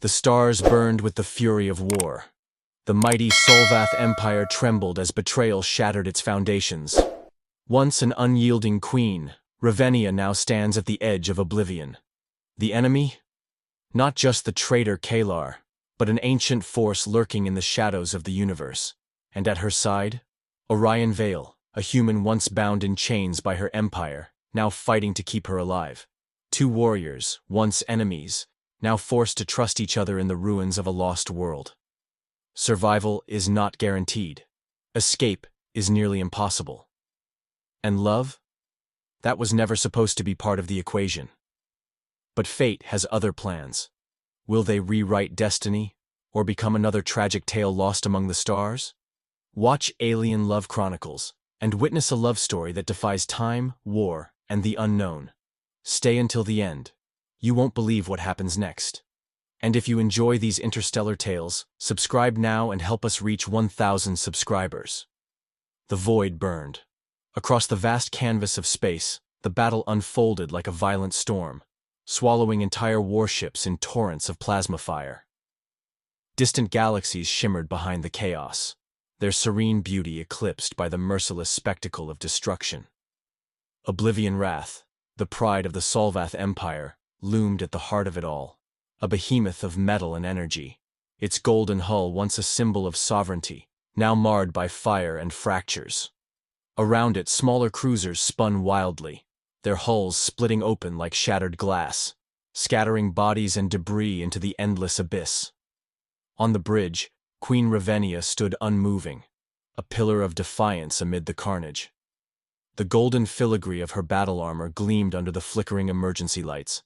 The stars burned with the fury of war. The mighty Solvath Empire trembled as betrayal shattered its foundations. Once an unyielding queen, Ravennia now stands at the edge of oblivion. The enemy? Not just the traitor Kaelar, but an ancient force lurking in the shadows of the universe. And at her side, Orion Vale, a human once bound in chains by her empire, now fighting to keep her alive. Two warriors, once enemies, now forced to trust each other in the ruins of a lost world. Survival is not guaranteed. Escape is nearly impossible. And love? That was never supposed to be part of the equation. But fate has other plans. Will they rewrite destiny, or become another tragic tale lost among the stars? Watch Alien Love Chronicles, and witness a love story that defies time, war, and the unknown. Stay until the end. You won't believe what happens next. And if you enjoy these interstellar tales, subscribe now and help us reach 1,000 subscribers. The void burned. Across the vast canvas of space, the battle unfolded like a violent storm, swallowing entire warships in torrents of plasma fire. Distant galaxies shimmered behind the chaos, their serene beauty eclipsed by the merciless spectacle of destruction. Oblivion Wrath, the pride of the Solvath Empire, loomed at the heart of it all, a behemoth of metal and energy, its golden hull once a symbol of sovereignty, now marred by fire and fractures. Around it, smaller cruisers spun wildly, their hulls splitting open like shattered glass, scattering bodies and debris into the endless abyss. On the bridge, Queen Ravennia stood unmoving, a pillar of defiance amid the carnage. The golden filigree of her battle armor gleamed under the flickering emergency lights,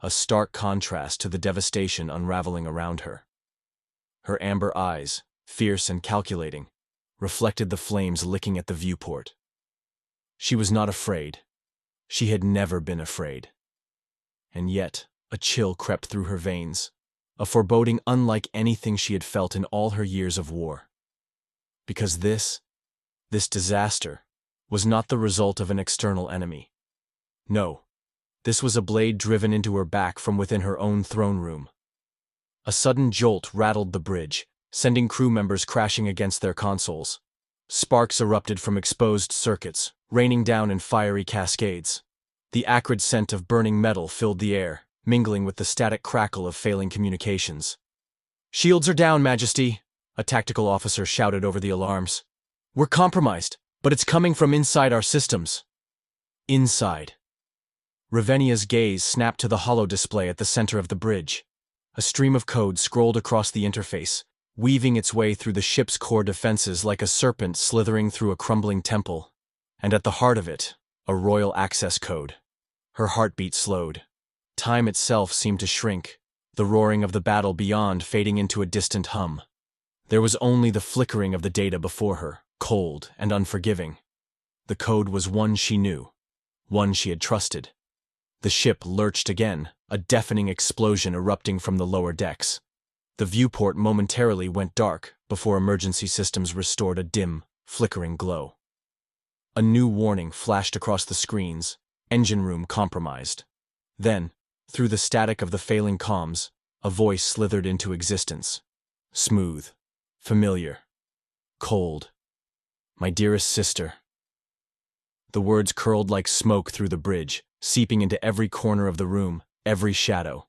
a stark contrast to the devastation unraveling around her. Her amber eyes, fierce and calculating, reflected the flames licking at the viewport. She was not afraid. She had never been afraid. And yet, a chill crept through her veins, a foreboding unlike anything she had felt in all her years of war. Because this disaster, was not the result of an external enemy. No, this was a blade driven into her back from within her own throne room. A sudden jolt rattled the bridge, sending crew members crashing against their consoles. Sparks erupted from exposed circuits, raining down in fiery cascades. The acrid scent of burning metal filled the air, mingling with the static crackle of failing communications. "Shields are down, Majesty," a tactical officer shouted over the alarms. "We're compromised, but it's coming from inside our systems." Inside. Ravennia's gaze snapped to the holo display at the center of the bridge. A stream of code scrolled across the interface, weaving its way through the ship's core defenses like a serpent slithering through a crumbling temple. And at the heart of it, a royal access code. Her heartbeat slowed. Time itself seemed to shrink, the roaring of the battle beyond fading into a distant hum. There was only the flickering of the data before her, cold and unforgiving. The code was one she knew, one she had trusted. The ship lurched again, a deafening explosion erupting from the lower decks. The viewport momentarily went dark before emergency systems restored a dim, flickering glow. A new warning flashed across the screens: engine room compromised. Then, through the static of the failing comms, a voice slithered into existence. Smooth, familiar, cold. "My dearest sister." The words curled like smoke through the bridge, seeping into every corner of the room, every shadow.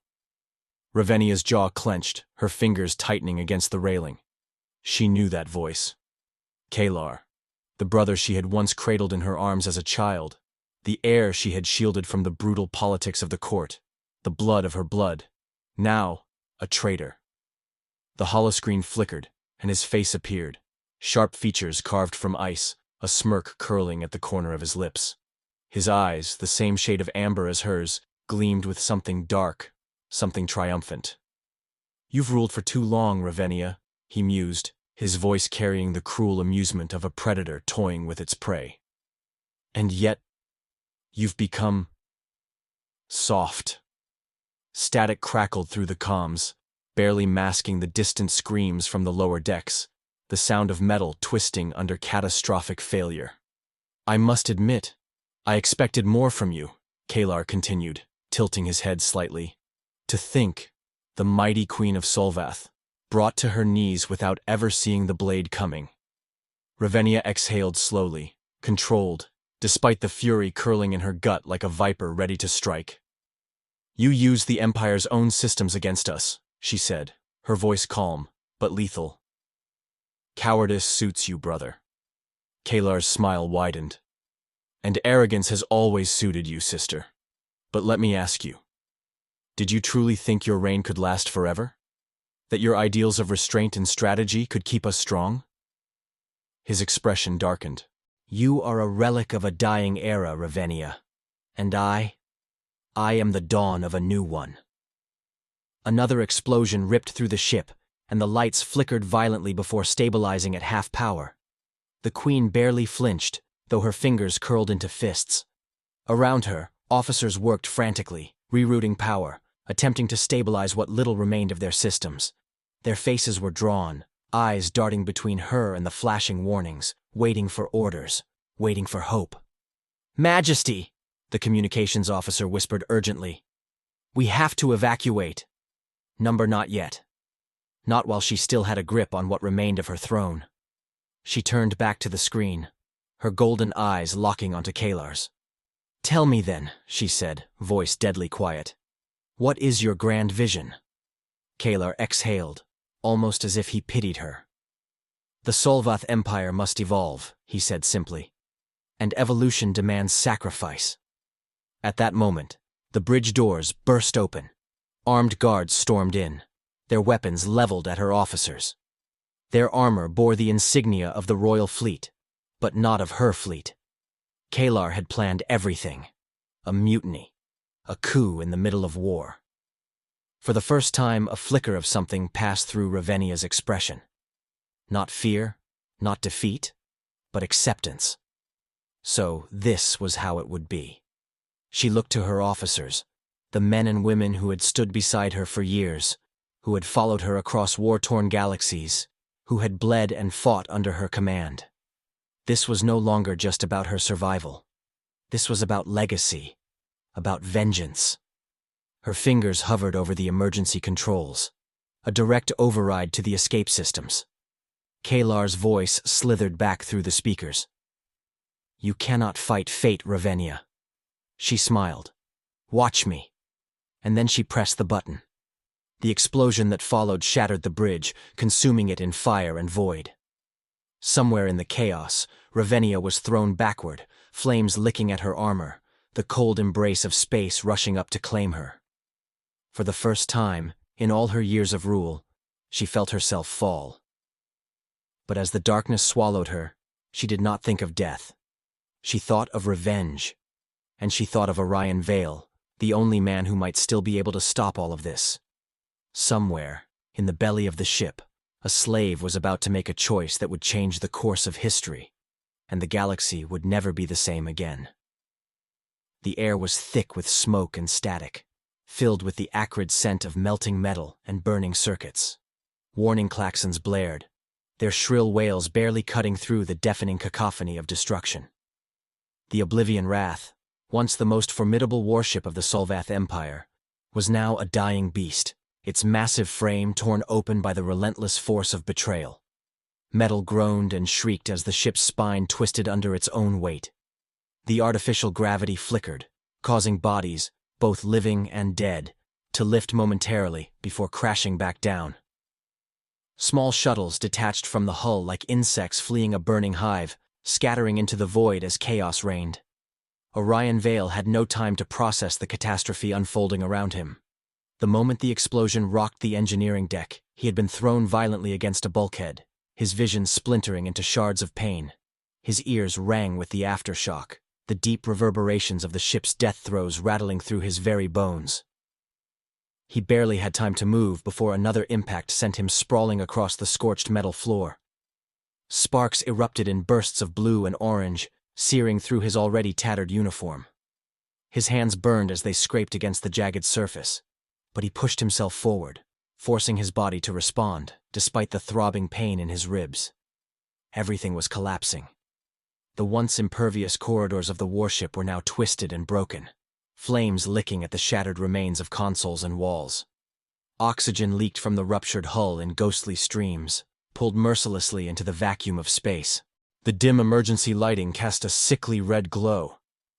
Ravennia's jaw clenched, her fingers tightening against the railing. She knew that voice. Kaelar, the brother she had once cradled in her arms as a child, the heir she had shielded from the brutal politics of the court, the blood of her blood, now a traitor. The holoscreen flickered, and his face appeared, sharp features carved from ice, a smirk curling at the corner of his lips. His eyes, the same shade of amber as hers, gleamed with something dark, something triumphant. "You've ruled for too long, Ravennia," he mused, his voice carrying the cruel amusement of a predator toying with its prey. "And yet, you've become soft." Static crackled through the comms, barely masking the distant screams from the lower decks, the sound of metal twisting under catastrophic failure. "I must admit, I expected more from you," Kaelar continued, tilting his head slightly. "To think the mighty queen of Solvath, brought to her knees without ever seeing the blade coming. Ravennia exhaled slowly, controlled, despite the fury curling in her gut like a viper ready to strike. "You used the Empire's own systems against us," she said, her voice calm, but lethal. "Cowardice suits you, brother." Kaelar's smile widened. "And arrogance has always suited you, sister. But let me ask you, did you truly think your reign could last forever? That your ideals of restraint and strategy could keep us strong?" His expression darkened. "You are a relic of a dying era, Ravennia. And I am the dawn of a new one." Another explosion ripped through the ship, and the lights flickered violently before stabilizing at half power. The Queen barely flinched, though her fingers curled into fists. Around her, officers worked frantically, rerouting power, attempting to stabilize what little remained of their systems. Their faces were drawn, eyes darting between her and the flashing warnings, waiting for orders, waiting for hope. "Majesty," the communications officer whispered urgently. "We have to evacuate." Number not yet. Not while she still had a grip on what remained of her throne. She turned back to the screen, her golden eyes locking onto Kaelar's. "Tell me then," she said, voice deadly quiet. "What is your grand vision?" Kaelar exhaled, almost as if he pitied her. "The Solvath Empire must evolve," he said simply. "And evolution demands sacrifice." At that moment, the bridge doors burst open. Armed guards stormed in, their weapons leveled at her officers. Their armor bore the insignia of the royal fleet, but not of her fleet. Kaelar had planned everything. A mutiny. A coup in the middle of war. For the first time, a flicker of something passed through Ravennia's expression. Not fear, not defeat, but acceptance. So this was how it would be. She looked to her officers, the men and women who had stood beside her for years, who had followed her across war-torn galaxies, who had bled and fought under her command. This was no longer just about her survival. This was about legacy, about vengeance. Her fingers hovered over the emergency controls, a direct override to the escape systems. Kaelar's voice slithered back through the speakers. "You cannot fight fate, Ravennia." She smiled. "Watch me." And then she pressed the button. The explosion that followed shattered the bridge, consuming it in fire and void. Somewhere in the chaos, Ravennia was thrown backward, flames licking at her armor, the cold embrace of space rushing up to claim her. For the first time, in all her years of rule, she felt herself fall. But as the darkness swallowed her, she did not think of death. She thought of revenge. And she thought of Orion Vale, the only man who might still be able to stop all of this. Somewhere, in the belly of the ship, a slave was about to make a choice that would change the course of history, and the galaxy would never be the same again. The air was thick with smoke and static, filled with the acrid scent of melting metal and burning circuits. Warning klaxons blared, their shrill wails barely cutting through the deafening cacophony of destruction. The Oblivion Wrath, once the most formidable warship of the Solvath Empire, was now a dying beast, its massive frame torn open by the relentless force of betrayal. Metal groaned and shrieked as the ship's spine twisted under its own weight. The artificial gravity flickered, causing bodies, both living and dead, to lift momentarily before crashing back down. Small shuttles detached from the hull like insects fleeing a burning hive, scattering into the void as chaos reigned. Orion Vale had no time to process the catastrophe unfolding around him. The moment the explosion rocked the engineering deck, he had been thrown violently against a bulkhead, his vision splintering into shards of pain. His ears rang with the aftershock, the deep reverberations of the ship's death throes rattling through his very bones. He barely had time to move before another impact sent him sprawling across the scorched metal floor. Sparks erupted in bursts of blue and orange, searing through his already tattered uniform. His hands burned as they scraped against the jagged surface, but he pushed himself forward, forcing his body to respond, despite the throbbing pain in his ribs. Everything was collapsing. The once impervious corridors of the warship were now twisted and broken, flames licking at the shattered remains of consoles and walls. Oxygen leaked from the ruptured hull in ghostly streams, pulled mercilessly into the vacuum of space. The dim emergency lighting cast a sickly red glow,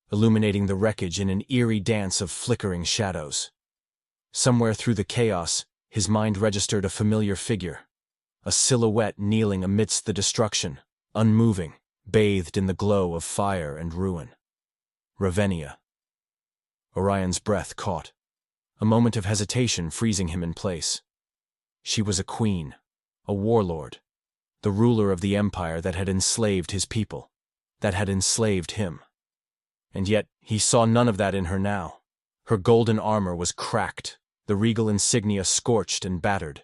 illuminating the wreckage in an eerie dance of flickering shadows. Somewhere through the chaos, his mind registered a familiar figure, a silhouette kneeling amidst the destruction, unmoving, bathed in the glow of fire and ruin. Ravennia. Orion's breath caught, a moment of hesitation freezing him in place. She was a queen, a warlord, the ruler of the empire that had enslaved his people, that had enslaved him. And yet he saw none of that in her now. Her golden armor was cracked, the regal insignia scorched and battered.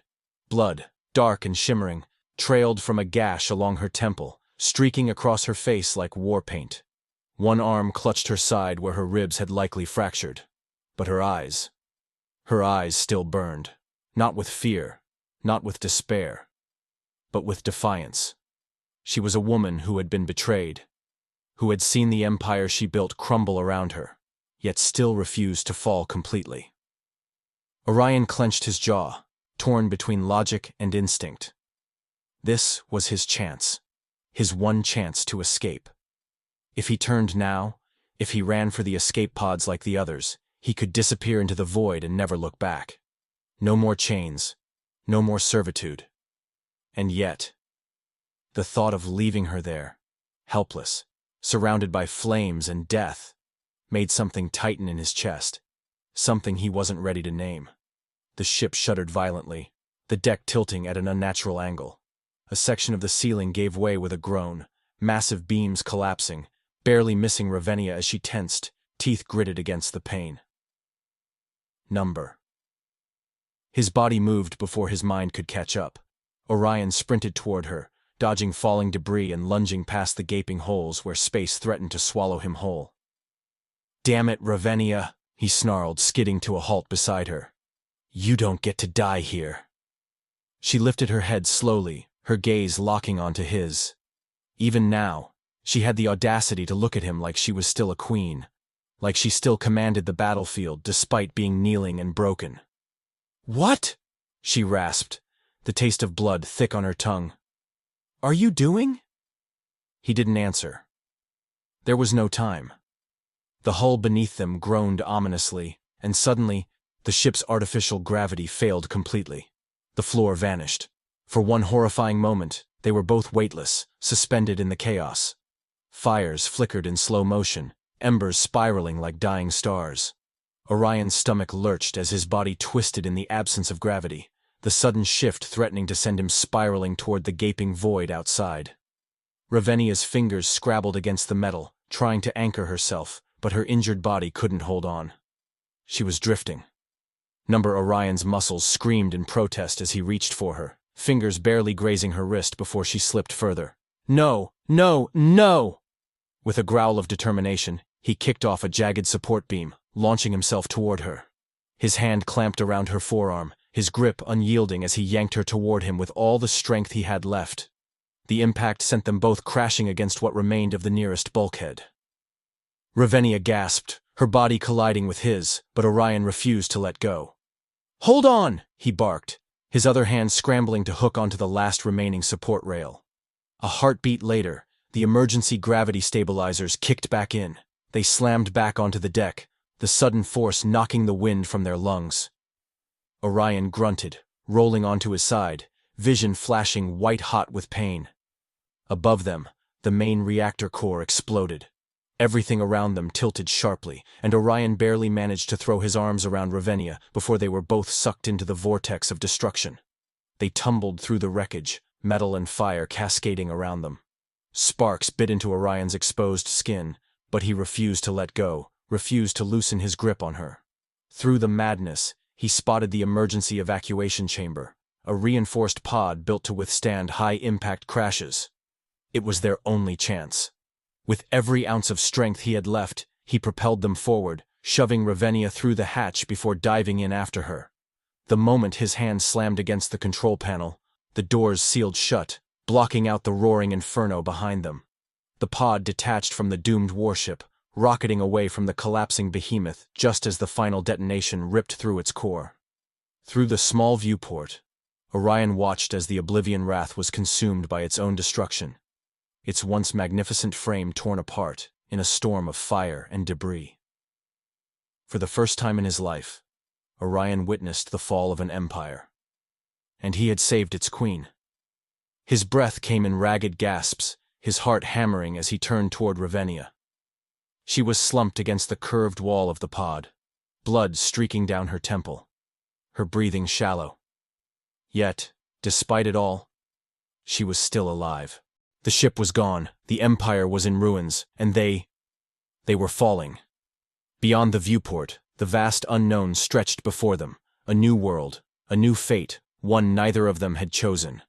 Blood, dark and shimmering, trailed from a gash along her temple, streaking across her face like war paint. One arm clutched her side where her ribs had likely fractured. But her eyes still burned, not with fear, not with despair, but with defiance. She was a woman who had been betrayed, who had seen the empire she built crumble around her, yet still refused to fall completely. Orion clenched his jaw, torn between logic and instinct. This was his chance, his one chance to escape. If he turned now, if he ran for the escape pods like the others, he could disappear into the void and never look back. No more chains, no more servitude. And yet, the thought of leaving her there, helpless, surrounded by flames and death, made something tighten in his chest, something he wasn't ready to name. The ship shuddered violently, the deck tilting at an unnatural angle. A section of the ceiling gave way with a groan, massive beams collapsing, barely missing Ravennia as she tensed, teeth gritted against the pain. Number. His body moved before his mind could catch up. Orion sprinted toward her, dodging falling debris and lunging past the gaping holes where space threatened to swallow him whole. "Damn it, Ravennia," he snarled, skidding to a halt beside her. "You don't get to die here." She lifted her head slowly, her gaze locking onto his. Even now, she had the audacity to look at him like she was still a queen, like she still commanded the battlefield despite being kneeling and broken. "What?" she rasped, the taste of blood thick on her tongue. "Are you doing?" He didn't answer. There was no time. The hull beneath them groaned ominously, and suddenly, the ship's artificial gravity failed completely. The floor vanished. For one horrifying moment, they were both weightless, suspended in the chaos. Fires flickered in slow motion, embers spiraling like dying stars. Orion's stomach lurched as his body twisted in the absence of gravity, the sudden shift threatening to send him spiraling toward the gaping void outside. Ravennia's fingers scrabbled against the metal, trying to anchor herself, but her injured body couldn't hold on. She was drifting. Number Orion's muscles screamed in protest as he reached for her, fingers barely grazing her wrist before she slipped further. "No, no, no!" With a growl of determination, he kicked off a jagged support beam, launching himself toward her. His hand clamped around her forearm, his grip unyielding as he yanked her toward him with all the strength he had left. The impact sent them both crashing against what remained of the nearest bulkhead. Ravennia gasped, her body colliding with his, but Orion refused to let go. "Hold on!" he barked, his other hand scrambling to hook onto the last remaining support rail. A heartbeat later, the emergency gravity stabilizers kicked back in. They slammed back onto the deck, the sudden force knocking the wind from their lungs. Orion grunted, rolling onto his side, vision flashing white-hot with pain. Above them, the main reactor core exploded. Everything around them tilted sharply, and Orion barely managed to throw his arms around Ravennia before they were both sucked into the vortex of destruction. They tumbled through the wreckage, metal and fire cascading around them. Sparks bit into Orion's exposed skin, but he refused to let go, refused to loosen his grip on her. Through the madness, he spotted the emergency evacuation chamber, a reinforced pod built to withstand high-impact crashes. It was their only chance. With every ounce of strength he had left, he propelled them forward, shoving Ravennia through the hatch before diving in after her. The moment his hand slammed against the control panel, the doors sealed shut, blocking out the roaring inferno behind them. The pod detached from the doomed warship, rocketing away from the collapsing behemoth just as the final detonation ripped through its core. Through the small viewport, Orion watched as the Oblivion Wrath was consumed by its own destruction, its once magnificent frame torn apart in a storm of fire and debris. For the first time in his life, Orion witnessed the fall of an empire. And he had saved its queen. His breath came in ragged gasps, his heart hammering as he turned toward Ravennia. She was slumped against the curved wall of the pod, blood streaking down her temple, her breathing shallow. Yet, despite it all, she was still alive. The ship was gone, the empire was in ruins, and they were falling. Beyond the viewport, the vast unknown stretched before them, a new world, a new fate, one neither of them had chosen.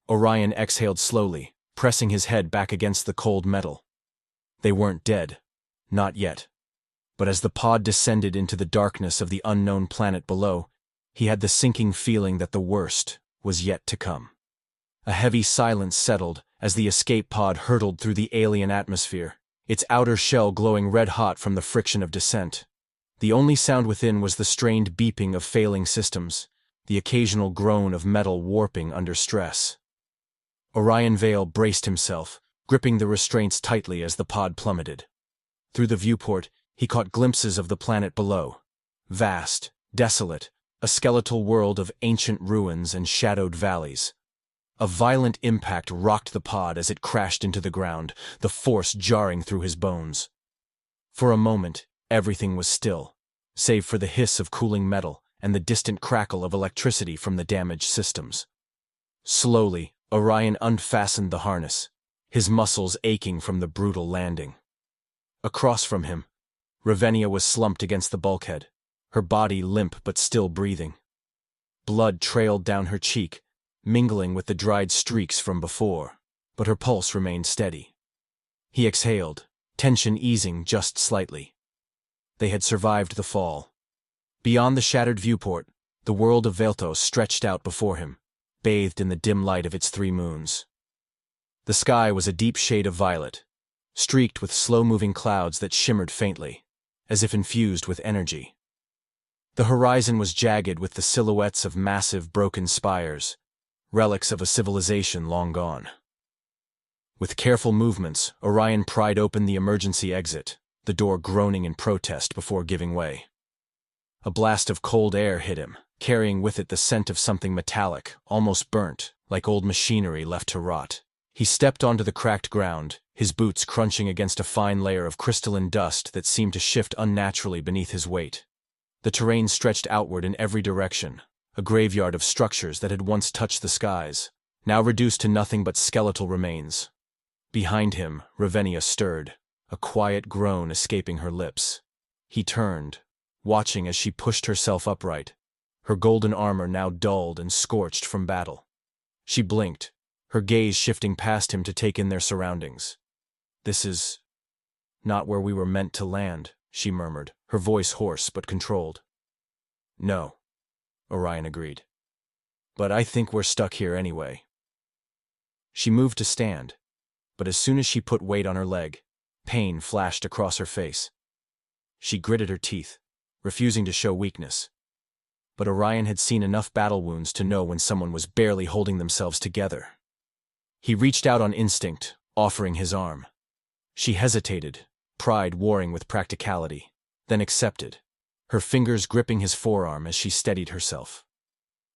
Orion exhaled slowly, pressing his head back against the cold metal. They weren't dead. Not yet. But as the pod descended into the darkness of the unknown planet below, he had the sinking feeling that the worst was yet to come. A heavy silence settled as the escape pod hurtled through the alien atmosphere, its outer shell glowing red-hot from the friction of descent. The only sound within was the strained beeping of failing systems, the occasional groan of metal warping under stress. Orion Vale braced himself, gripping the restraints tightly as the pod plummeted. Through the viewport, he caught glimpses of the planet below. Vast, desolate, a skeletal world of ancient ruins and shadowed valleys. A violent impact rocked the pod as it crashed into the ground, the force jarring through his bones. For a moment, everything was still, save for the hiss of cooling metal and the distant crackle of electricity from the damaged systems. Slowly, Orion unfastened the harness, his muscles aching from the brutal landing. Across from him, Ravennia was slumped against the bulkhead, her body limp but still breathing. Blood trailed down her cheek, mingling with the dried streaks from before, but her pulse remained steady. He exhaled, tension easing just slightly. They had survived the fall. Beyond the shattered viewport, the world of Veltos stretched out before him, bathed in the dim light of its 3 moons. The sky was a deep shade of violet, streaked with slow-moving clouds that shimmered faintly, as if infused with energy. The horizon was jagged with the silhouettes of massive broken spires, relics of a civilization long gone. With careful movements, Orion pried open the emergency exit, the door groaning in protest before giving way. A blast of cold air hit him, carrying with it the scent of something metallic, almost burnt, like old machinery left to rot. He stepped onto the cracked ground, his boots crunching against a fine layer of crystalline dust that seemed to shift unnaturally beneath his weight. The terrain stretched outward in every direction, a graveyard of structures that had once touched the skies, now reduced to nothing but skeletal remains. Behind him, Ravennia stirred, a quiet groan escaping her lips. He turned, watching as she pushed herself upright, her golden armor now dulled and scorched from battle. She blinked, her gaze shifting past him to take in their surroundings. "This is not where we were meant to land," she murmured, her voice hoarse but controlled. "No," Orion agreed. "But I think we're stuck here anyway." She moved to stand, but as soon as she put weight on her leg, pain flashed across her face. She gritted her teeth, refusing to show weakness. But Orion had seen enough battle wounds to know when someone was barely holding themselves together. He reached out on instinct, offering his arm. She hesitated, pride warring with practicality, then accepted, her fingers gripping his forearm as she steadied herself.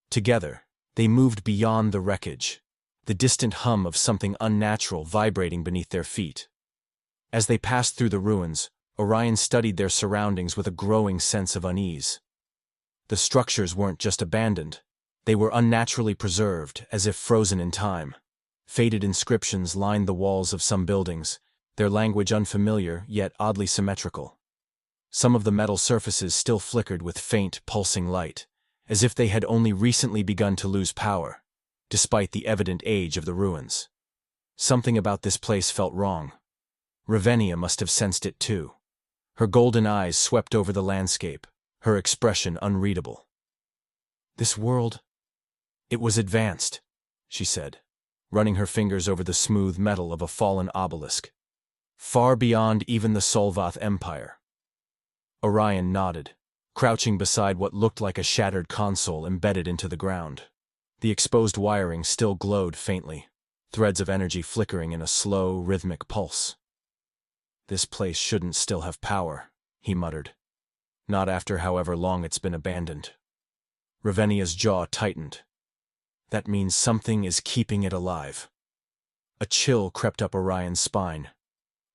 Together, they moved beyond the wreckage, the distant hum of something unnatural vibrating beneath their feet. As they passed through the ruins, Orion studied their surroundings with a growing sense of unease. The structures weren't just abandoned, they were unnaturally preserved, as if frozen in time. Faded inscriptions lined the walls of some buildings, their language unfamiliar yet oddly symmetrical. Some of the metal surfaces still flickered with faint, pulsing light, as if they had only recently begun to lose power, despite the evident age of the ruins. Something about this place felt wrong. Ravennia must have sensed it too. Her golden eyes swept over the landscape, her expression unreadable. "This world, it was advanced," she said, running her fingers over the smooth metal of a fallen obelisk. "Far beyond even the Solvath Empire." Orion nodded, crouching beside what looked like a shattered console embedded into the ground. The exposed wiring still glowed faintly, threads of energy flickering in a slow, rhythmic pulse. "This place shouldn't still have power," he muttered. "Not after however long it's been abandoned." Ravennia's jaw tightened. That means something is keeping it alive. A chill crept up Orion's spine.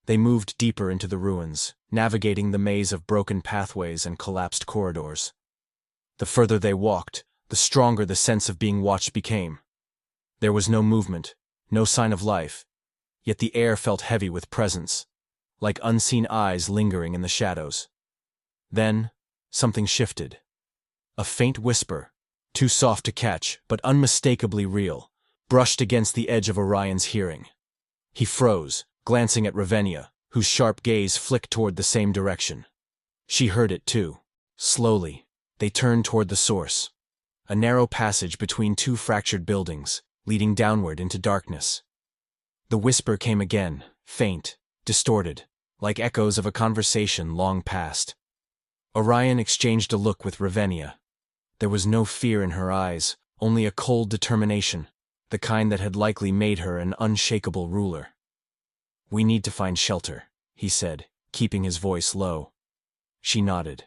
They moved deeper into the ruins, navigating the maze of broken pathways and collapsed corridors. The further they walked, the stronger the sense of being watched became. There was no movement, no sign of life, yet the air felt heavy with presence, like unseen eyes lingering in the shadows. Then, something shifted. A faint whisper, too soft to catch, but unmistakably real, brushed against the edge of Orion's hearing. He froze, glancing at Ravennia, whose sharp gaze flicked toward the same direction. She heard it too. Slowly, they turned toward the source. A narrow passage between two fractured buildings, leading downward into darkness. The whisper came again, faint, distorted, like echoes of a conversation long past. Orion exchanged a look with Ravennia. There was no fear in her eyes, only a cold determination, the kind that had likely made her an unshakable ruler. "We need to find shelter," he said, keeping his voice low. She nodded.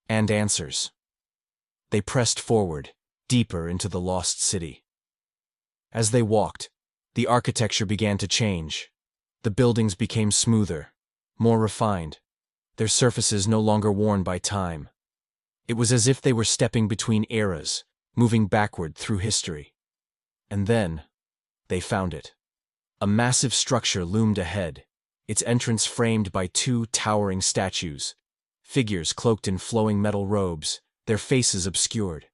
"And answers." They pressed forward, deeper into the lost city. As they walked, the architecture began to change. The buildings became smoother, more refined, their surfaces no longer worn by time. It was as if they were stepping between eras, moving backward through history. And then, they found it. A massive structure loomed ahead, its entrance framed by two towering statues, figures cloaked in flowing metal robes, their faces obscured.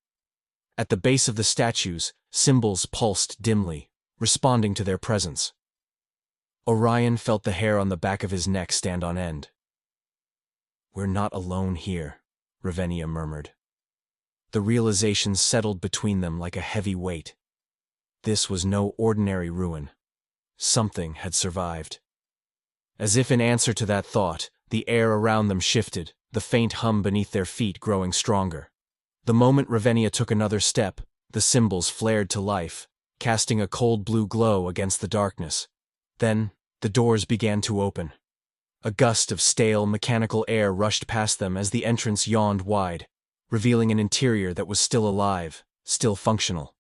At the base of the statues, symbols pulsed dimly, responding to their presence. Orion felt the hair on the back of his neck stand on end. "We're not alone here," Ravennia murmured. The realization settled between them like a heavy weight. This was no ordinary ruin. Something had survived. As if in answer to that thought, the air around them shifted, the faint hum beneath their feet growing stronger. The moment Ravennia took another step, the symbols flared to life, casting a cold blue glow against the darkness. Then, the doors began to open. A gust of stale, mechanical air rushed past them as the entrance yawned wide, revealing an interior that was still alive, still functional.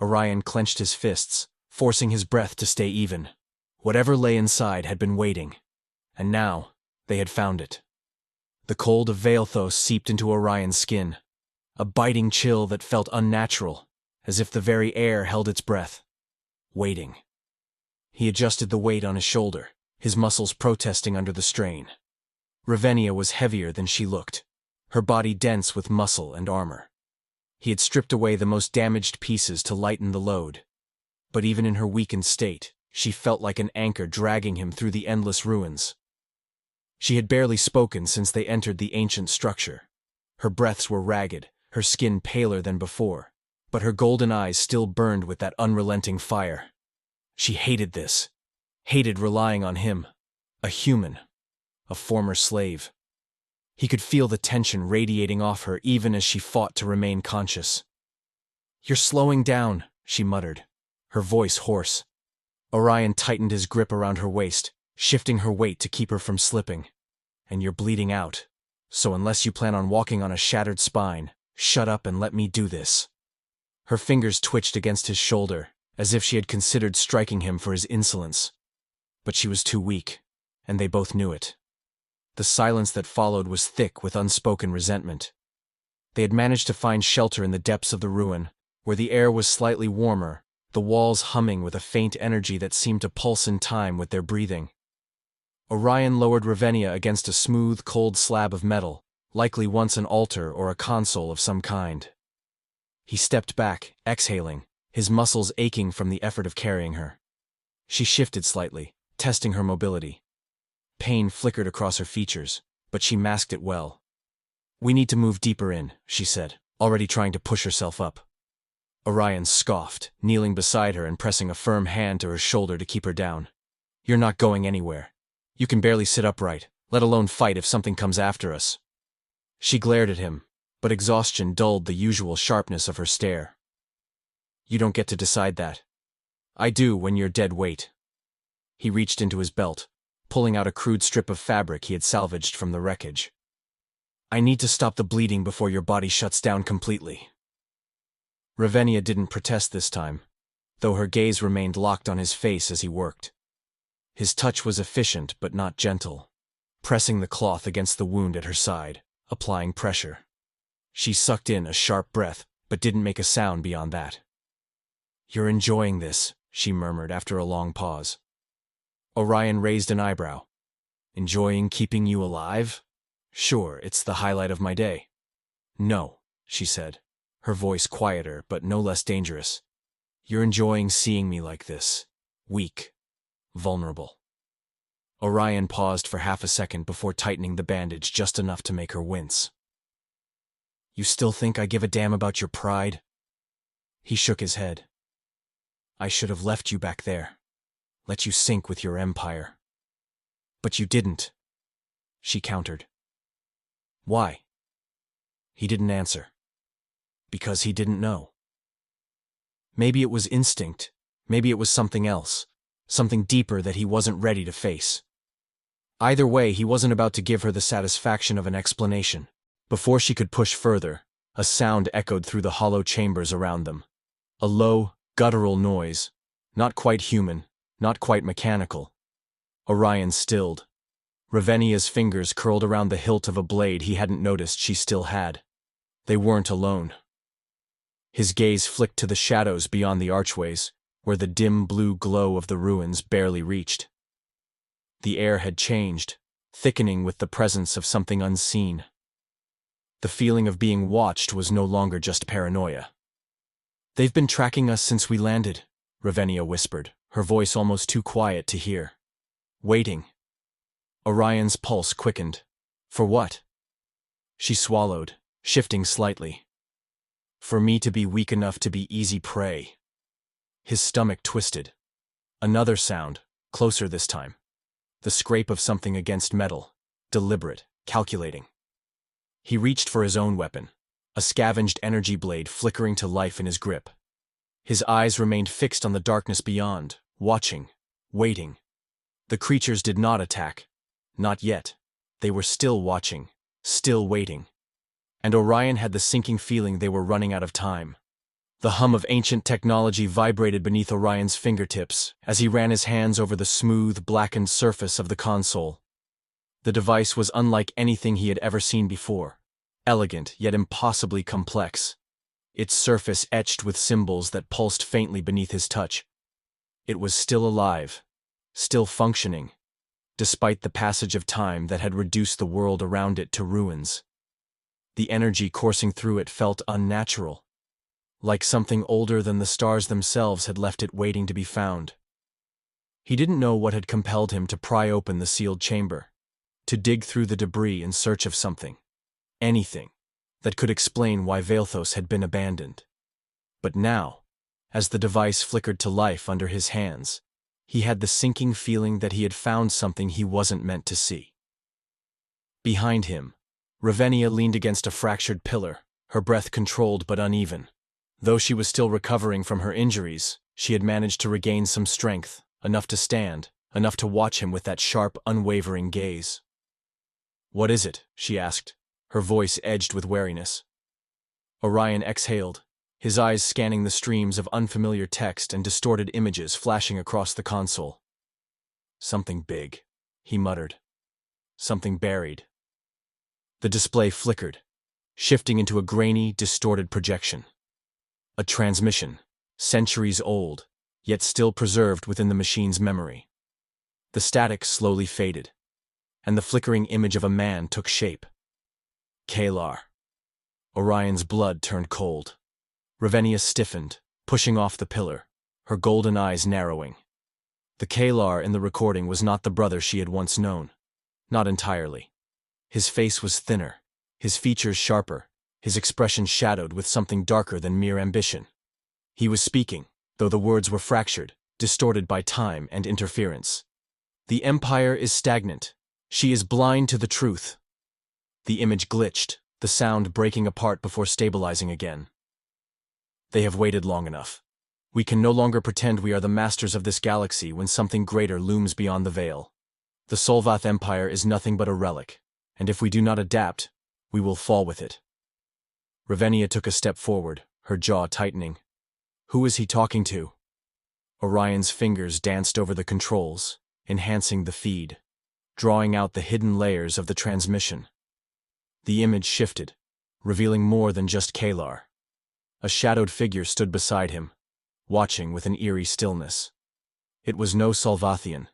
Orion clenched his fists, forcing his breath to stay even. Whatever lay inside had been waiting, and now they had found it. The cold of Vale'thos seeped into Orion's skin, a biting chill that felt unnatural, as if the very air held its breath. Waiting. He adjusted the weight on his shoulder, his muscles protesting under the strain. Ravennia was heavier than she looked, her body dense with muscle and armor. He had stripped away the most damaged pieces to lighten the load. But even in her weakened state, she felt like an anchor dragging him through the endless ruins. She had barely spoken since they entered the ancient structure. Her breaths were ragged, her skin paler than before, but her golden eyes still burned with that unrelenting fire. She hated this, hated relying on him, a human, a former slave. He could feel the tension radiating off her even as she fought to remain conscious. "You're slowing down," she muttered, her voice hoarse. Orion tightened his grip around her waist, shifting her weight to keep her from slipping. "And you're bleeding out. So unless you plan on walking on a shattered spine, shut up and let me do this." Her fingers twitched against his shoulder, as if she had considered striking him for his insolence. But she was too weak, and they both knew it. The silence that followed was thick with unspoken resentment. They had managed to find shelter in the depths of the ruin, where the air was slightly warmer, the walls humming with a faint energy that seemed to pulse in time with their breathing. Orion lowered Ravennia against a smooth, cold slab of metal, likely once an altar or a console of some kind. He stepped back, exhaling, his muscles aching from the effort of carrying her. She shifted slightly, testing her mobility. Pain flickered across her features, but she masked it well. "We need to move deeper in," she said, already trying to push herself up. Orion scoffed, kneeling beside her and pressing a firm hand to her shoulder to keep her down. "You're not going anywhere. You can barely sit upright, let alone fight if something comes after us." She glared at him, but exhaustion dulled the usual sharpness of her stare. You don't get to decide that. I do when you're dead weight. He reached into his belt, pulling out a crude strip of fabric he had salvaged from the wreckage. I need to stop the bleeding before your body shuts down completely. Ravennia didn't protest this time, though her gaze remained locked on his face as he worked. His touch was efficient but not gentle, pressing the cloth against the wound at her side, applying pressure. She sucked in a sharp breath, but didn't make a sound beyond that. You're enjoying this, she murmured after a long pause. Orion raised an eyebrow. Enjoying keeping you alive? Sure, it's the highlight of my day. No, she said, her voice quieter but no less dangerous. You're enjoying seeing me like this. Weak. Vulnerable. Orion paused for half a second before tightening the bandage just enough to make her wince. You still think I give a damn about your pride? He shook his head. I should have left you back there. Let you sink with your empire. But you didn't, she countered. Why? He didn't answer. Because he didn't know. Maybe it was instinct, maybe it was something else, something deeper that he wasn't ready to face. Either way, he wasn't about to give her the satisfaction of an explanation. Before she could push further, a sound echoed through the hollow chambers around them. A low, guttural noise, not quite human, not quite mechanical. Orion stilled. Ravennia's fingers curled around the hilt of a blade he hadn't noticed she still had. They weren't alone. His gaze flicked to the shadows beyond the archways, where the dim blue glow of the ruins barely reached. The air had changed, thickening with the presence of something unseen. The feeling of being watched was no longer just paranoia. They've been tracking us since we landed, Ravennia whispered, her voice almost too quiet to hear. Waiting. Orion's pulse quickened. For what? She swallowed, shifting slightly. For me to be weak enough to be easy prey. His stomach twisted. Another sound, closer this time. The scrape of something against metal, deliberate, calculating. He reached for his own weapon, a scavenged energy blade flickering to life in his grip. His eyes remained fixed on the darkness beyond, watching, waiting. The creatures did not attack. Not yet. They were still watching, still waiting. And Orion had the sinking feeling they were running out of time. The hum of ancient technology vibrated beneath Orion's fingertips as he ran his hands over the smooth, blackened surface of the console. The device was unlike anything he had ever seen before, elegant yet impossibly complex, its surface etched with symbols that pulsed faintly beneath his touch. It was still alive, still functioning, despite the passage of time that had reduced the world around it to ruins. The energy coursing through it felt unnatural, like something older than the stars themselves had left it waiting to be found. He didn't know what had compelled him to pry open the sealed chamber, to dig through the debris in search of something, anything, that could explain why Valethos had been abandoned. But now, as the device flickered to life under his hands, he had the sinking feeling that he had found something he wasn't meant to see. Behind him, Ravennia leaned against a fractured pillar, her breath controlled but uneven. Though she was still recovering from her injuries, she had managed to regain some strength, enough to stand, enough to watch him with that sharp, unwavering gaze. What is it? She asked, her voice edged with wariness. Orion exhaled, his eyes scanning the streams of unfamiliar text and distorted images flashing across the console. Something big, he muttered. Something buried. The display flickered, shifting into a grainy, distorted projection. A transmission, centuries old, yet still preserved within the machine's memory. The static slowly faded, and the flickering image of a man took shape. Kaelar. Orion's blood turned cold. Ravennia stiffened, pushing off the pillar, her golden eyes narrowing. The Kaelar in the recording was not the brother she had once known. Not entirely. His face was thinner, his features sharper, his expression shadowed with something darker than mere ambition. He was speaking, though the words were fractured, distorted by time and interference. The Empire is stagnant. She is blind to the truth. The image glitched, the sound breaking apart before stabilizing again. They have waited long enough. We can no longer pretend we are the masters of this galaxy when something greater looms beyond the veil. The Solvath Empire is nothing but a relic, and if we do not adapt, we will fall with it. Ravennia took a step forward, her jaw tightening. Who is he talking to? Orion's fingers danced over the controls, enhancing the feed, drawing out the hidden layers of the transmission. The image shifted, revealing more than just Kaelar. A shadowed figure stood beside him, watching with an eerie stillness. It was no Solvathian.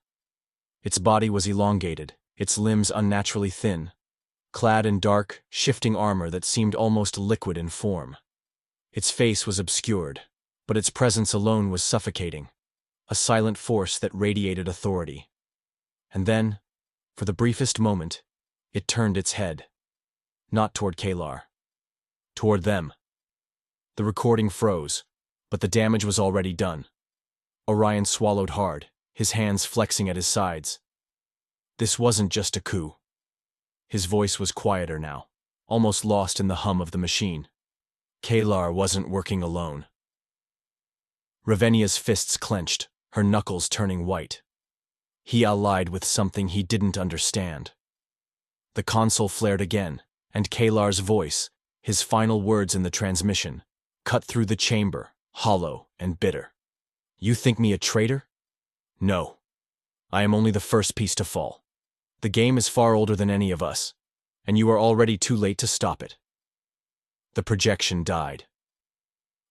Its body was elongated, its limbs unnaturally thin, clad in dark, shifting armor that seemed almost liquid in form. Its face was obscured, but its presence alone was suffocating, a silent force that radiated authority. And then, for the briefest moment, it turned its head. Not toward Kaelar. Toward them. The recording froze, but the damage was already done. Orion swallowed hard, his hands flexing at his sides. This wasn't just a coup. His voice was quieter now, almost lost in the hum of the machine. Kaelar wasn't working alone. Ravennia's fists clenched, her knuckles turning white. He allied with something he didn't understand. The console flared again, and Kaelar's voice, his final words in the transmission, cut through the chamber, hollow and bitter. You think me a traitor? No. I am only the first piece to fall. The game is far older than any of us, and you are already too late to stop it. The projection died.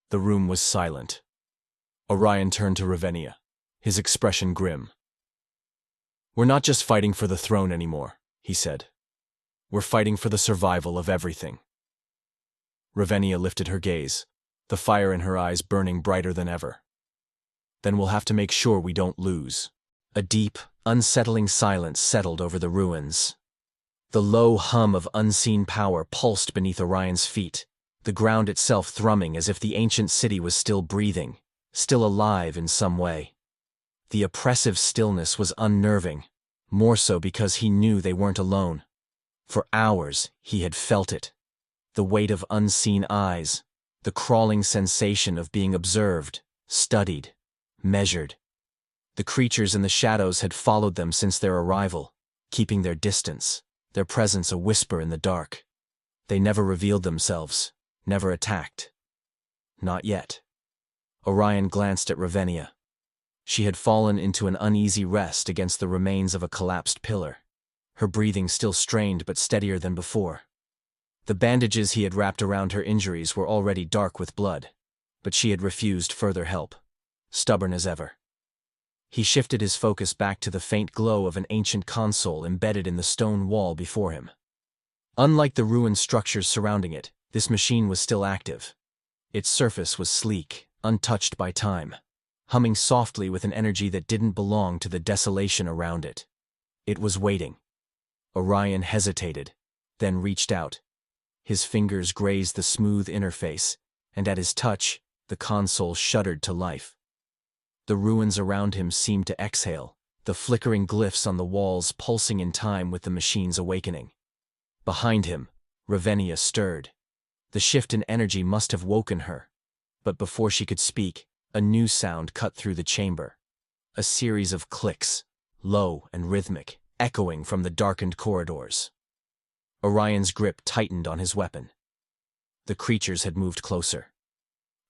The room was silent. Orion turned to Ravennia, his expression grim. We're not just fighting for the throne anymore, he said. We're fighting for the survival of everything. Ravennia lifted her gaze, the fire in her eyes burning brighter than ever. Then we'll have to make sure we don't lose. A deep, unsettling silence settled over the ruins. The low hum of unseen power pulsed beneath Orion's feet, the ground itself thrumming as if the ancient city was still breathing, still alive in some way. The oppressive stillness was unnerving, more so because he knew they weren't alone. For hours, he had felt it. The weight of unseen eyes, the crawling sensation of being observed, studied, measured. The creatures in the shadows had followed them since their arrival, keeping their distance, their presence a whisper in the dark. They never revealed themselves, never attacked. Not yet. Orion glanced at Ravennia. She had fallen into an uneasy rest against the remains of a collapsed pillar, her breathing still strained but steadier than before. The bandages he had wrapped around her injuries were already dark with blood, but she had refused further help, stubborn as ever. He shifted his focus back to the faint glow of an ancient console embedded in the stone wall before him. Unlike the ruined structures surrounding it, this machine was still active. Its surface was sleek, untouched by time, humming softly with an energy that didn't belong to the desolation around it. It was waiting. Orion hesitated, then reached out. His fingers grazed the smooth interface, and at his touch, the console shuddered to life. The ruins around him seemed to exhale, the flickering glyphs on the walls pulsing in time with the machine's awakening. Behind him, Ravennia stirred. The shift in energy must have woken her, but before she could speak, a new sound cut through the chamber. A series of clicks, low and rhythmic, echoing from the darkened corridors. Orion's grip tightened on his weapon. The creatures had moved closer.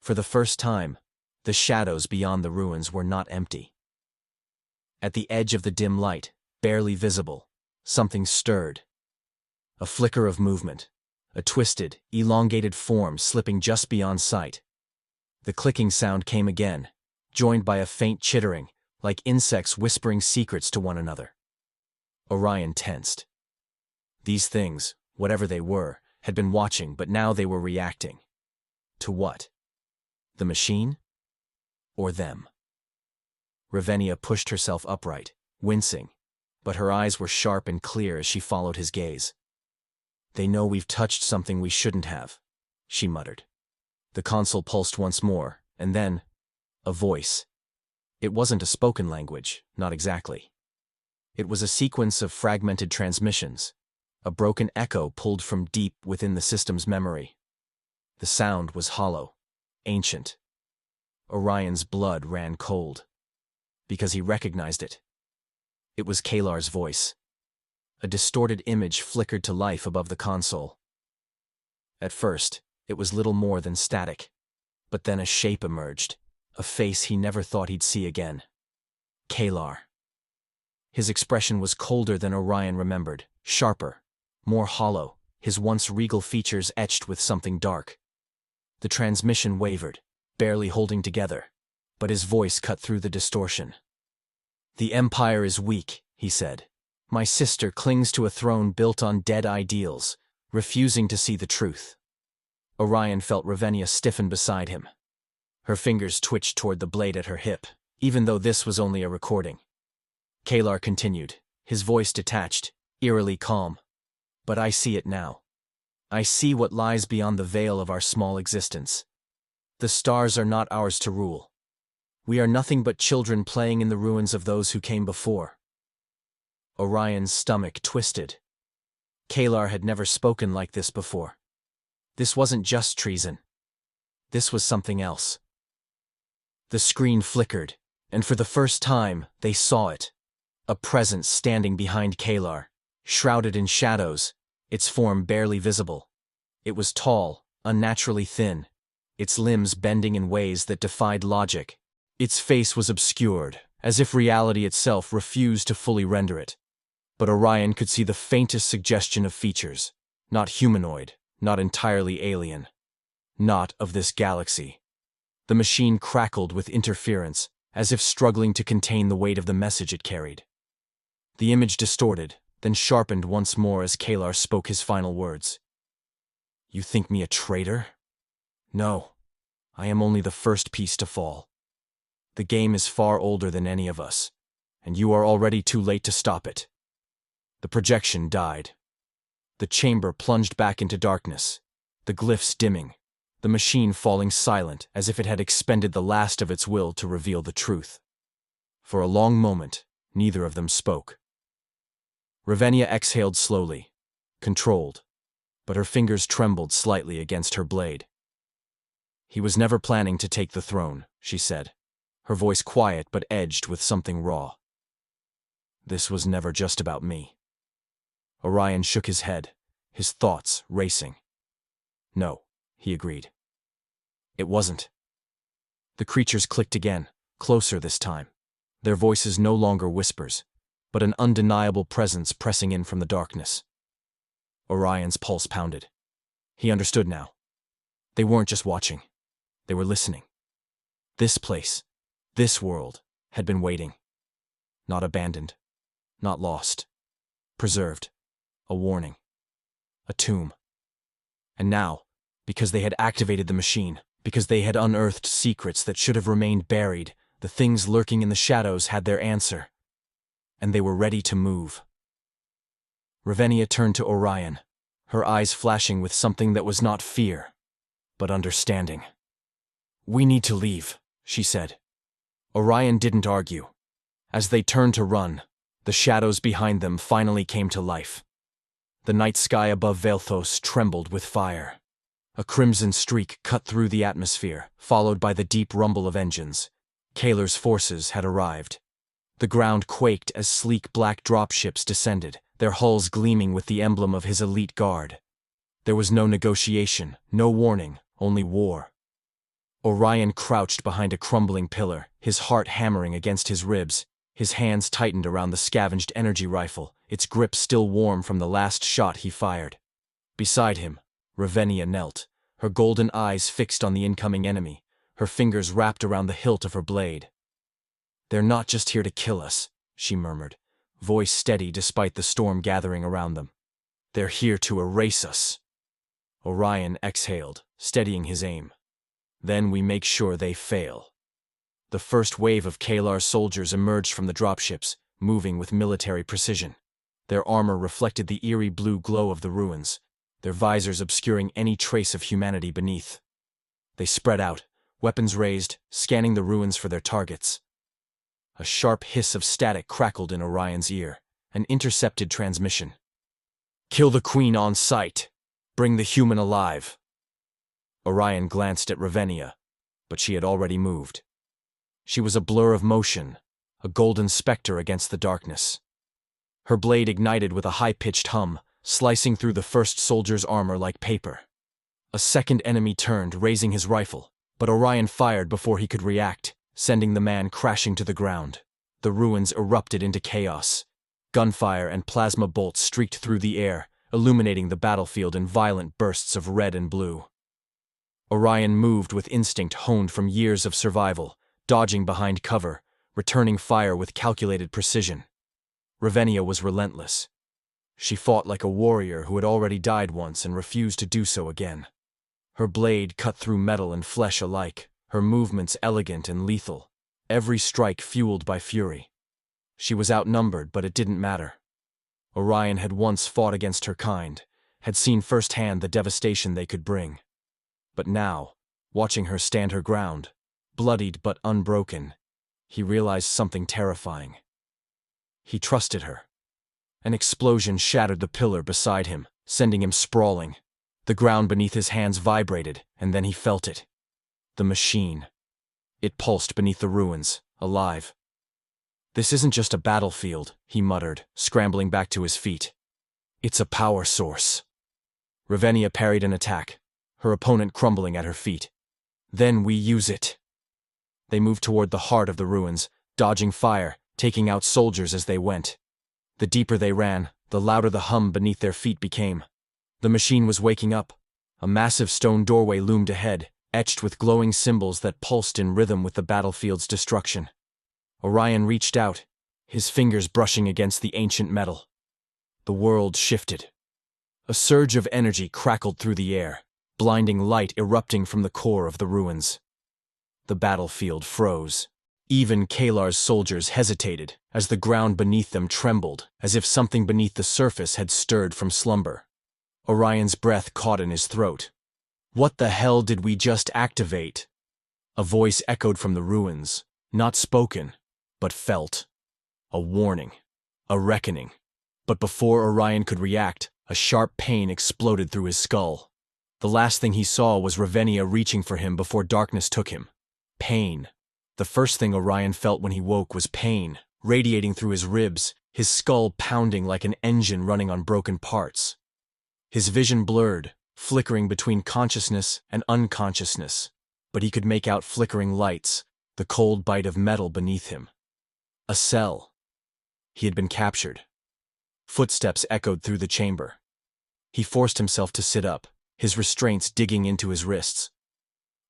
For the first time, the shadows beyond the ruins were not empty. At the edge of the dim light, barely visible, something stirred. A flicker of movement, a twisted, elongated form slipping just beyond sight. The clicking sound came again, joined by a faint chittering, like insects whispering secrets to one another. Orion tensed. These things, whatever they were, had been watching, but now they were reacting. To what? The machine? Or them? Ravennia pushed herself upright, wincing, but her eyes were sharp and clear as she followed his gaze. They know we've touched something we shouldn't have, she muttered. The console pulsed once more, and then, a voice. It wasn't a spoken language, not exactly. It was a sequence of fragmented transmissions, a broken echo pulled from deep within the system's memory. The sound was hollow, ancient. Orion's blood ran cold, because he recognized it. It was Kaelar's voice. A distorted image flickered to life above the console. At first, it was little more than static, but then a shape emerged, a face he never thought he'd see again. Kaelar. His expression was colder than Orion remembered, sharper, more hollow, his once regal features etched with something dark. The transmission wavered, barely holding together, but his voice cut through the distortion. "The Empire is weak," he said. "My sister clings to a throne built on dead ideals, refusing to see the truth." Orion felt Ravennia stiffen beside him. Her fingers twitched toward the blade at her hip, even though this was only a recording. Kaelar continued, his voice detached, eerily calm. "But I see it now. I see what lies beyond the veil of our small existence. The stars are not ours to rule. We are nothing but children playing in the ruins of those who came before." Orion's stomach twisted. Kaelar had never spoken like this before. This wasn't just treason. This was something else. The screen flickered, and for the first time, they saw it. A presence standing behind Kaelar, shrouded in shadows, its form barely visible. It was tall, unnaturally thin, its limbs bending in ways that defied logic. Its face was obscured, as if reality itself refused to fully render it. But Orion could see the faintest suggestion of features, not humanoid, not entirely alien, not of this galaxy. The machine crackled with interference, as if struggling to contain the weight of the message it carried. The image distorted, then sharpened once more as Kaelar spoke his final words. "You think me a traitor? No, I am only the first piece to fall. The game is far older than any of us, and you are already too late to stop it." The projection died. The chamber plunged back into darkness, the glyphs dimming, the machine falling silent as if it had expended the last of its will to reveal the truth. For a long moment, neither of them spoke. Ravennia exhaled slowly, controlled, but her fingers trembled slightly against her blade. "He was never planning to take the throne," she said, her voice quiet but edged with something raw. "This was never just about me." Orion shook his head, his thoughts racing. "No," he agreed. "It wasn't." The creatures clicked again, closer this time, their voices no longer whispers, but an undeniable presence pressing in from the darkness. Orion's pulse pounded. He understood now. They weren't just watching. They were listening. This place, this world, had been waiting. Not abandoned, not lost. Preserved. A warning. A tomb. And now, because they had activated the machine, because they had unearthed secrets that should have remained buried, the things lurking in the shadows had their answer. And they were ready to move. Ravennia turned to Orion, her eyes flashing with something that was not fear, but understanding. "We need to leave," she said. Orion didn't argue. As they turned to run, the shadows behind them finally came to life. The night sky above Velthos trembled with fire. A crimson streak cut through the atmosphere, followed by the deep rumble of engines. Kaelar's forces had arrived. The ground quaked as sleek black dropships descended, their hulls gleaming with the emblem of his elite guard. There was no negotiation, no warning, only war. Orion crouched behind a crumbling pillar, his heart hammering against his ribs. His hands tightened around the scavenged energy rifle, its grip still warm from the last shot he fired. Beside him, Ravennia knelt, her golden eyes fixed on the incoming enemy, her fingers wrapped around the hilt of her blade. "They're not just here to kill us," she murmured, voice steady despite the storm gathering around them. "They're here to erase us." Orion exhaled, steadying his aim. "Then we make sure they fail." The first wave of Kaelar's soldiers emerged from the dropships, moving with military precision. Their armor reflected the eerie blue glow of the ruins, their visors obscuring any trace of humanity beneath. They spread out, weapons raised, scanning the ruins for their targets. A sharp hiss of static crackled in Orion's ear, an intercepted transmission. Kill the queen on sight. Bring the human alive. Orion glanced at Ravennia, but she had already moved. She was a blur of motion, a golden specter against the darkness. Her blade ignited with a high-pitched hum, slicing through the first soldier's armor like paper. A second enemy turned, raising his rifle, but Orion fired before he could react, sending the man crashing to the ground. The ruins erupted into chaos. Gunfire and plasma bolts streaked through the air, illuminating the battlefield in violent bursts of red and blue. Orion moved with instinct honed from years of survival, dodging behind cover, returning fire with calculated precision. Ravennia was relentless. She fought like a warrior who had already died once and refused to do so again. Her blade cut through metal and flesh alike, her movements elegant and lethal, every strike fueled by fury. She was outnumbered, but it didn't matter. Orion had once fought against her kind, had seen firsthand the devastation they could bring. But now, watching her stand her ground, bloodied but unbroken, he realized something terrifying. He trusted her. An explosion shattered the pillar beside him, sending him sprawling. The ground beneath his hands vibrated, and then he felt it. The machine. It pulsed beneath the ruins, alive. "This isn't just a battlefield," he muttered, scrambling back to his feet. "It's a power source." Ravennia parried an attack, her opponent crumbling at her feet. "Then we use it." They moved toward the heart of the ruins, dodging fire, taking out soldiers as they went. The deeper they ran, the louder the hum beneath their feet became. The machine was waking up. A massive stone doorway loomed ahead, etched with glowing symbols that pulsed in rhythm with the battlefield's destruction. Orion reached out, his fingers brushing against the ancient metal. The world shifted. A surge of energy crackled through the air, blinding light erupting from the core of the ruins. The battlefield froze. Even Kaelar's soldiers hesitated, as the ground beneath them trembled, as if something beneath the surface had stirred from slumber. Orion's breath caught in his throat. "What the hell did we just activate?" A voice echoed from the ruins, not spoken, but felt. A warning. A reckoning. But before Orion could react, a sharp pain exploded through his skull. The last thing he saw was Ravennia reaching for him before darkness took him. Pain. The first thing Orion felt when he woke was pain, radiating through his ribs, his skull pounding like an engine running on broken parts. His vision blurred, flickering between consciousness and unconsciousness, but he could make out flickering lights, the cold bite of metal beneath him. A cell. He had been captured. Footsteps echoed through the chamber. He forced himself to sit up, his restraints digging into his wrists.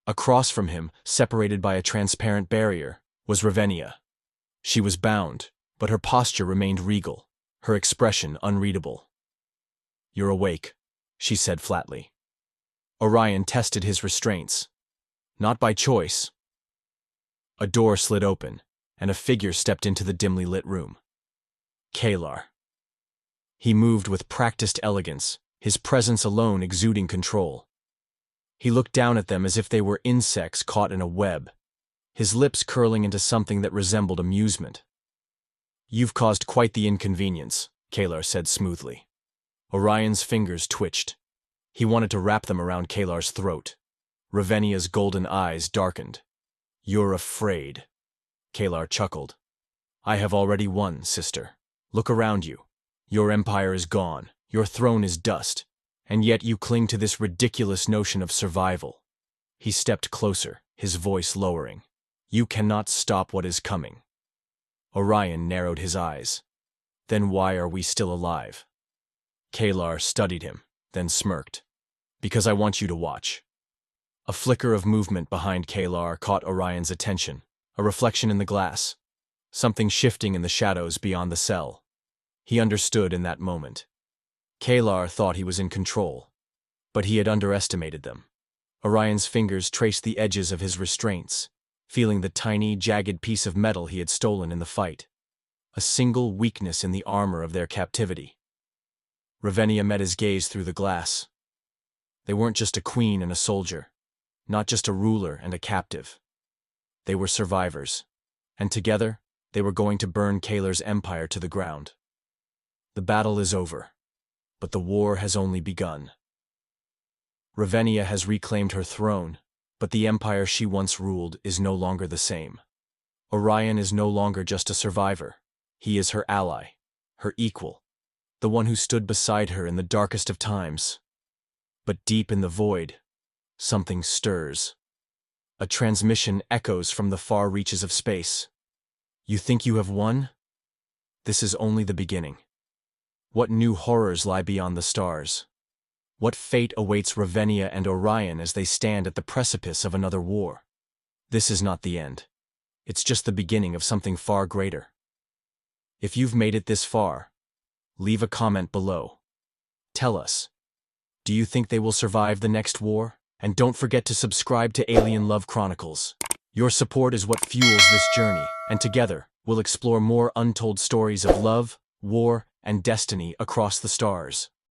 Across from him, separated by a transparent barrier, was Ravennia. She was bound, but her posture remained regal, her expression unreadable. "You're awake," she said flatly. Orion tested his restraints. Not by choice. A door slid open, and a figure stepped into the dimly lit room. Kaelar. He moved with practiced elegance, his presence alone exuding control. He looked down at them as if they were insects caught in a web, his lips curling into something that resembled amusement. "You've caused quite the inconvenience," Kaelar said smoothly. Orion's fingers twitched. He wanted to wrap them around Kaelar's throat. Ravennia's golden eyes darkened. "You're afraid." Kaelar chuckled. "I have already won, sister. Look around you. Your empire is gone, your throne is dust, and yet you cling to this ridiculous notion of survival." He stepped closer, his voice lowering. "You cannot stop what is coming." Orion narrowed his eyes. "Then why are we still alive?" Kaelar studied him, then smirked. "Because I want you to watch." A flicker of movement behind Kaelar caught Orion's attention, a reflection in the glass, something shifting in the shadows beyond the cell. He understood in that moment. Kaelar thought he was in control, but he had underestimated them. Orion's fingers traced the edges of his restraints, feeling the tiny, jagged piece of metal he had stolen in the fight. A single weakness in the armor of their captivity. Ravennia met his gaze through the glass. They weren't just a queen and a soldier, not just a ruler and a captive. They were survivors, and together they were going to burn Kaelar's empire to the ground. "The battle is over," but the war has only begun. Ravennia has reclaimed her throne, but the empire she once ruled is no longer the same. Orion is no longer just a survivor. He is her ally, her equal, the one who stood beside her in the darkest of times. But deep in the void, something stirs. A transmission echoes from the far reaches of space. You think you have won? This is only the beginning. What new horrors lie beyond the stars? What fate awaits Ravennia and Orion as they stand at the precipice of another war? This is not the end. It's just the beginning of something far greater. If you've made it this far, leave a comment below. Tell us, do you think they will survive the next war? And don't forget to subscribe to Alien Love Chronicles. Your support is what fuels this journey, and together, we'll explore more untold stories of love, war, and destiny across the stars.